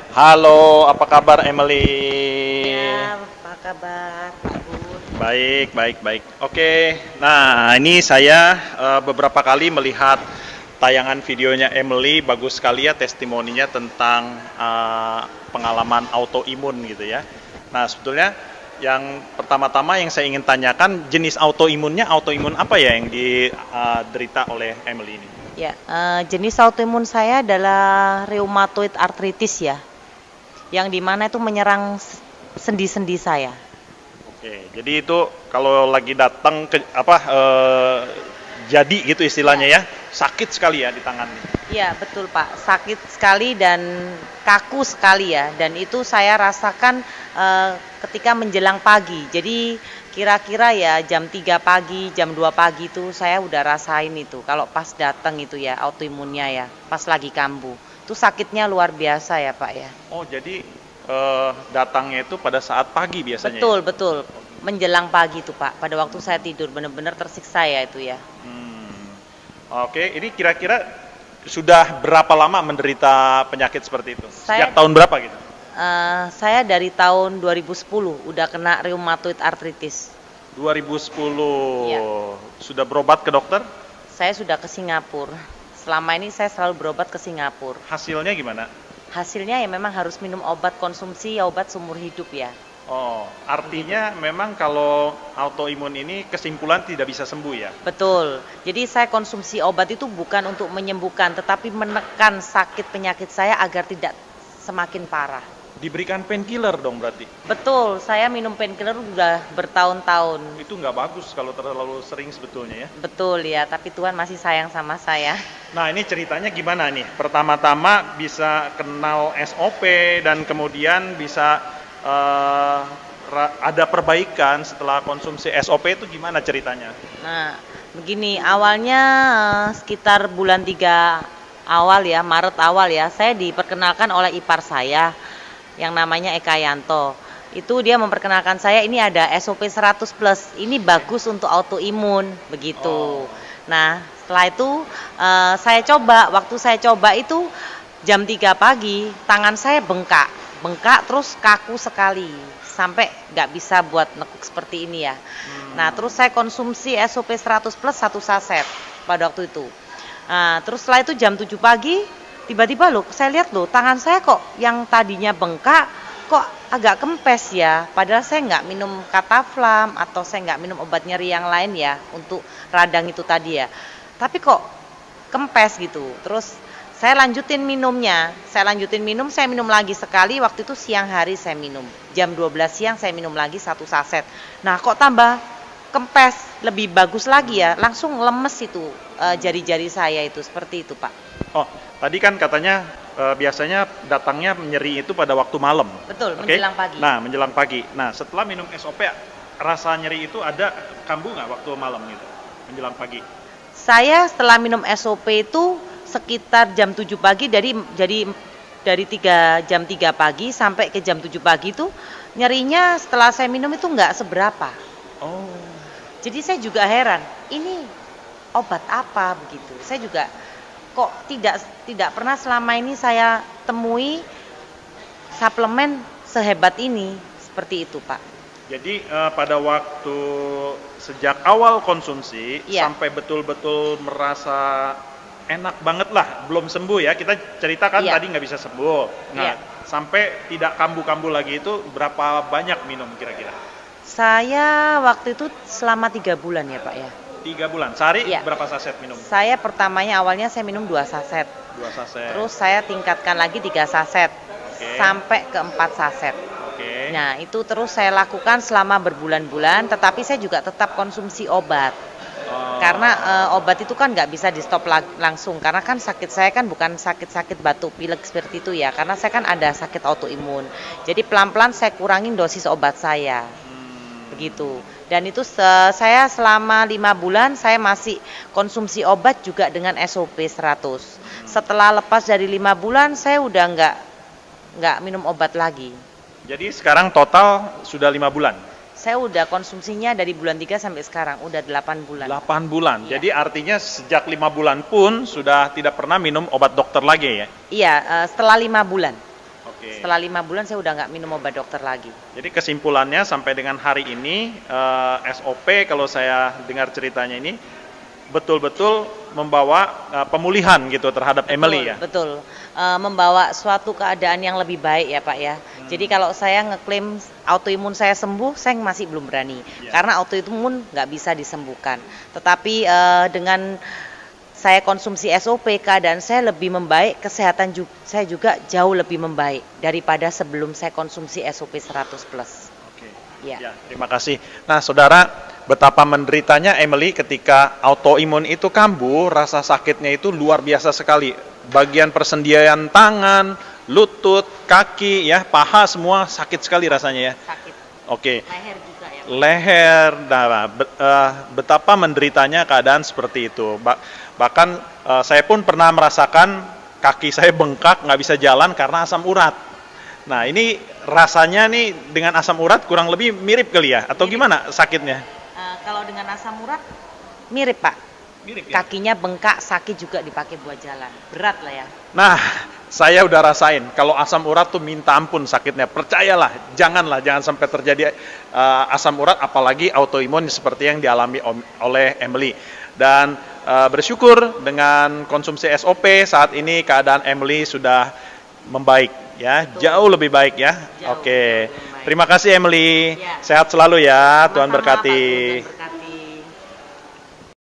Halo, apa kabar Emily? Ya, apa kabar, Pak Gun? Baik, baik, baik. Oke, nah ini saya beberapa kali melihat tayangan videonya Emily, bagus sekali ya testimoninya tentang pengalaman autoimun gitu ya. Nah, sebetulnya yang pertama-tama yang saya ingin tanyakan, jenis autoimun apa ya yang diderita oleh Emily ini? Ya, jenis autoimun saya adalah rheumatoid arthritis ya, yang dimana itu menyerang sendi-sendi saya. Oke, jadi itu kalau lagi datang ke jadi gitu istilahnya Ya, ya, sakit sekali ya di tangan. iya betul Pak, sakit sekali dan kaku sekali ya, dan itu saya rasakan ketika menjelang pagi. Jadi kira-kira ya jam 3 pagi, jam 2 pagi itu saya udah rasain itu. Kalau pas datang itu ya autoimunnya ya, pas lagi kambuh. Itu sakitnya luar biasa ya Pak ya. Oh, jadi datangnya itu pada saat pagi biasanya ya? Betul, betul. Menjelang pagi tuh Pak, pada waktu saya tidur benar-benar tersiksa ya itu ya. Hmm. Oke, ini kira-kira sudah berapa lama menderita penyakit seperti itu? Sejak Saya tahun berapa gitu? saya dari tahun 2010 udah kena rheumatoid arthritis. 2010. Iya. Sudah berobat ke dokter? Saya sudah ke Singapura. Selama ini saya selalu berobat ke Singapura. Hasilnya gimana? Hasilnya ya memang harus minum obat konsumsi, ya obat seumur hidup ya. Oh, artinya memang kalau autoimun ini kesimpulan tidak bisa sembuh ya? Betul. Jadi saya konsumsi obat itu bukan untuk menyembuhkan, tetapi menekan sakit penyakit saya agar tidak semakin parah. Diberikan painkiller dong berarti? Betul, saya minum painkiller udah bertahun-tahun. Itu nggak bagus kalau terlalu sering sebetulnya ya. Betul ya, tapi Tuhan masih sayang sama saya. Nah ini ceritanya gimana nih? Pertama-tama bisa kenal SOP dan kemudian bisa eh, ada perbaikan setelah konsumsi SOP itu gimana ceritanya? Nah, begini, awalnya sekitar bulan 3 awal ya, Maret awal ya, saya diperkenalkan oleh ipar saya yang namanya Eka Yanto. Itu dia memperkenalkan saya, ini ada SOP 100 plus, ini bagus untuk autoimun, begitu. Oh, Nah, setelah itu saya coba, waktu saya coba itu jam 3 pagi, tangan saya bengkak, bengkak terus kaku sekali, sampai nggak bisa buat nekuk seperti ini ya. Nah, terus saya konsumsi SOP 100 plus 1 saset pada waktu itu. Nah, terus setelah itu jam 7 pagi, tiba-tiba loh, saya lihat loh, tangan saya kok yang tadinya bengkak, kok agak kempes ya. Padahal saya nggak minum Kataflam atau saya nggak minum obat nyeri yang lain ya, untuk radang itu tadi ya. Tapi kok kempes gitu. Terus saya lanjutin minumnya, saya minum lagi sekali, waktu itu siang hari saya minum. Jam 12 siang saya minum lagi 1 saset. Nah kok tambah kempes, lebih bagus lagi ya, langsung lemes itu jari-jari saya itu, seperti itu Pak. oh tadi kan katanya biasanya datangnya nyeri itu pada waktu malam. Betul, Oke? menjelang pagi. Nah menjelang pagi. Nah setelah minum SOP rasa nyeri itu ada kambuh nggak waktu malam gitu? Menjelang pagi. Saya setelah minum SOP itu sekitar jam 7 pagi, dari 3 pagi sampai ke jam 7 pagi itu nyerinya setelah saya minum itu nggak seberapa. Oh. Jadi saya juga heran, ini obat apa begitu. Saya juga kok tidak pernah selama ini saya temui suplemen sehebat ini, seperti itu, Pak. Jadi pada waktu sejak awal konsumsi Iya. sampai betul-betul merasa enak banget lah, belum sembuh ya. Kita ceritakan Iya. tadi nggak bisa sembuh. Nah, Iya. sampai tidak kambuh-kambuh lagi itu berapa banyak minum kira-kira? Saya waktu itu selama 3 bulan ya, Pak ya. 3 bulan. Sehari Iya. berapa saset minum? Saya pertamanya awalnya saya minum 2 saset. 2 saset. Terus saya tingkatkan lagi 3 saset. Oke. Sampai ke 4 saset. Oke. Nah, itu terus saya lakukan selama berbulan-bulan, tetapi saya juga tetap konsumsi obat. Oh, Karena obat itu kan nggak bisa di stop langsung, karena kan sakit saya kan bukan sakit-sakit batuk pilek seperti itu ya, karena saya kan ada sakit autoimun. Jadi pelan-pelan saya kurangin dosis obat saya, begitu. Dan itu saya selama 5 bulan saya masih konsumsi obat juga dengan SOP 100. Setelah lepas dari 5 bulan saya udah nggak minum obat lagi. Jadi sekarang total sudah 5 bulan. Saya udah konsumsinya dari bulan 3 sampai sekarang, udah 8 bulan. 8 bulan. Iya. Jadi artinya sejak 5 bulan pun sudah tidak pernah minum obat dokter lagi ya? Iya, setelah 5 bulan. Oke. Setelah 5 bulan saya udah nggak minum obat dokter lagi. Jadi kesimpulannya sampai dengan hari ini SOP kalau saya dengar ceritanya ini betul-betul membawa pemulihan gitu terhadap Emily ya. Betul. Membawa suatu keadaan yang lebih baik ya Pak ya. Jadi kalau saya ngeklaim autoimun saya sembuh, saya masih belum berani. Karena autoimun nggak bisa disembuhkan. Tetapi dengan saya konsumsi SOP, keadaan saya lebih membaik, kesehatan saya juga jauh lebih membaik daripada sebelum saya konsumsi SOP 100+. Oke. Ya. Ya, terima kasih. Nah, saudara, betapa menderitanya Emily ketika autoimun itu kambuh, rasa sakitnya itu luar biasa sekali. Bagian persendian tangan, lutut, kaki, ya, paha semua sakit sekali rasanya ya. Sakit. Oke. Leher juga ya. Leher, nah, betapa menderitanya keadaan seperti itu. Bahkan saya pun pernah merasakan kaki saya bengkak, nggak bisa jalan karena asam urat. Nah, ini rasanya nih dengan asam urat kurang lebih mirip kali ya? Atau gimana sakitnya? Kalau dengan asam urat mirip Pak. Mirip ya? Kakinya bengkak, sakit juga dipakai buat jalan. Berat lah ya. Nah, saya udah rasain. Kalau asam urat tuh minta ampun sakitnya. Percayalah, jangan sampai terjadi asam urat, apalagi autoimun seperti yang dialami oleh Emily. Dan bersyukur dengan konsumsi SOP saat ini keadaan Emily sudah membaik ya, jauh lebih baik ya. Oke. Terima kasih Emily. Ya. Sehat selalu ya. Tuhan Sama-sama, Pak. berkati. Tuhan berkati.